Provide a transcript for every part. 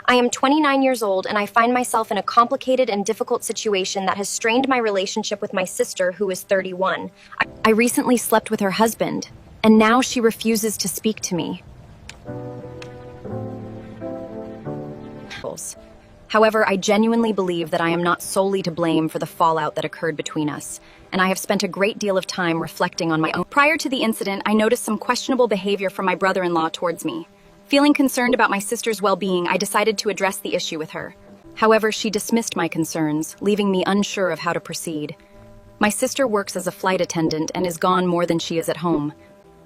I am 29 years old and I find myself in a complicated and difficult situation that has strained my relationship with my sister, who is 31. I recently slept with her husband, and now she refuses to speak to me. However, I genuinely believe that I am not solely to blame for the fallout that occurred between us, and I have spent a great deal of time reflecting on my own. Prior to the incident, I noticed some questionable behavior from my brother-in-law towards me. Feeling concerned about my sister's well-being, I decided to address the issue with her. However, she dismissed my concerns, leaving me unsure of how to proceed. My sister works as a flight attendant and is gone more than she is at home.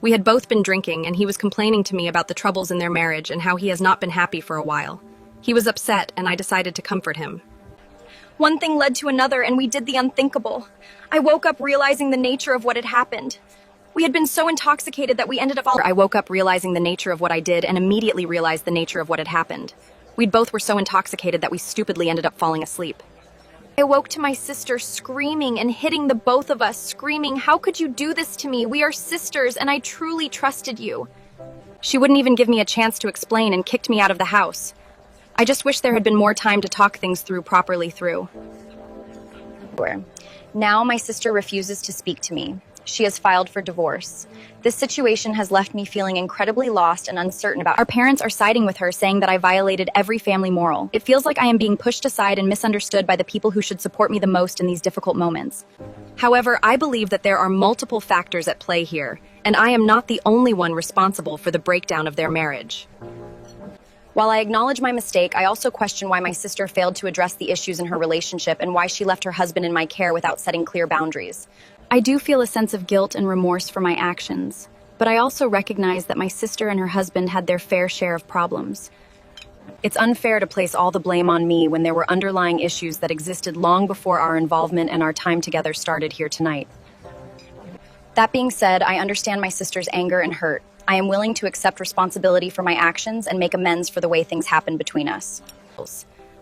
We had both been drinking, and he was complaining to me about the troubles in their marriage and how he has not been happy for a while. He was upset, and I decided to comfort him. One thing led to another, and we did the unthinkable. I woke up realizing the nature of what had happened. We had been so intoxicated that we ended up I woke up realizing the nature of what I did and immediately realized the nature of what had happened. We both were so intoxicated that we stupidly ended up falling asleep. I woke to my sister screaming and hitting the both of us, screaming, "How could you do this to me? We are sisters, and I truly trusted you." She wouldn't even give me a chance to explain and kicked me out of the house. I just wish there had been more time to talk things properly through. Now my sister refuses to speak to me. She has filed for divorce. This situation has left me feeling incredibly lost and uncertain about. Our parents are siding with her, saying that I violated every family moral. It feels like I am being pushed aside and misunderstood by the people who should support me the most in these difficult moments. However, I believe that there are multiple factors at play here, and I am not the only one responsible for the breakdown of their marriage. While I acknowledge my mistake, I also question why my sister failed to address the issues in her relationship and why she left her husband in my care without setting clear boundaries. I do feel a sense of guilt and remorse for my actions, but I also recognize that my sister and her husband had their fair share of problems. It's unfair to place all the blame on me when there were underlying issues that existed long before our involvement and our time together started here tonight. That being said, I understand my sister's anger and hurt. I am willing to accept responsibility for my actions and make amends for the way things happened between us.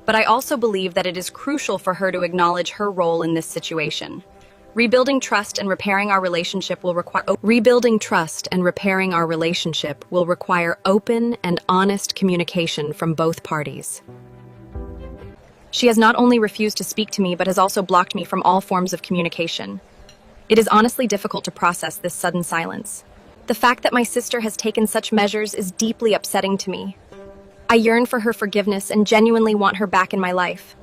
But I also believe that it is crucial for her to acknowledge her role in this situation. Rebuilding trust and repairing our relationship will require open and honest communication from both parties. She has not only refused to speak to me, but has also blocked me from all forms of communication. It is honestly difficult to process this sudden silence. The fact that my sister has taken such measures is deeply upsetting to me. I yearn for her forgiveness and genuinely want her back in my life.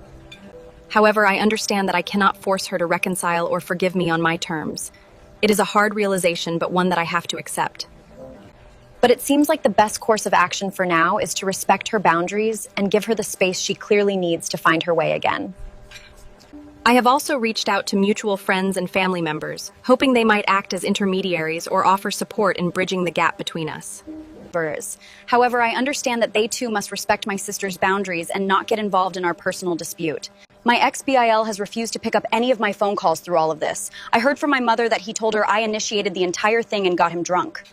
However, I understand that I cannot force her to reconcile or forgive me on my terms. It is a hard realization, but one that I have to accept. But it seems like the best course of action for now is to respect her boundaries and give her the space she clearly needs to find her way again. I have also reached out to mutual friends and family members, hoping they might act as intermediaries or offer support in bridging the gap between us. However, I understand that they too must respect my sister's boundaries and not get involved in our personal dispute. My ex-BIL has refused to pick up any of my phone calls through all of this. I heard from my mother that he told her I initiated the entire thing and got him drunk.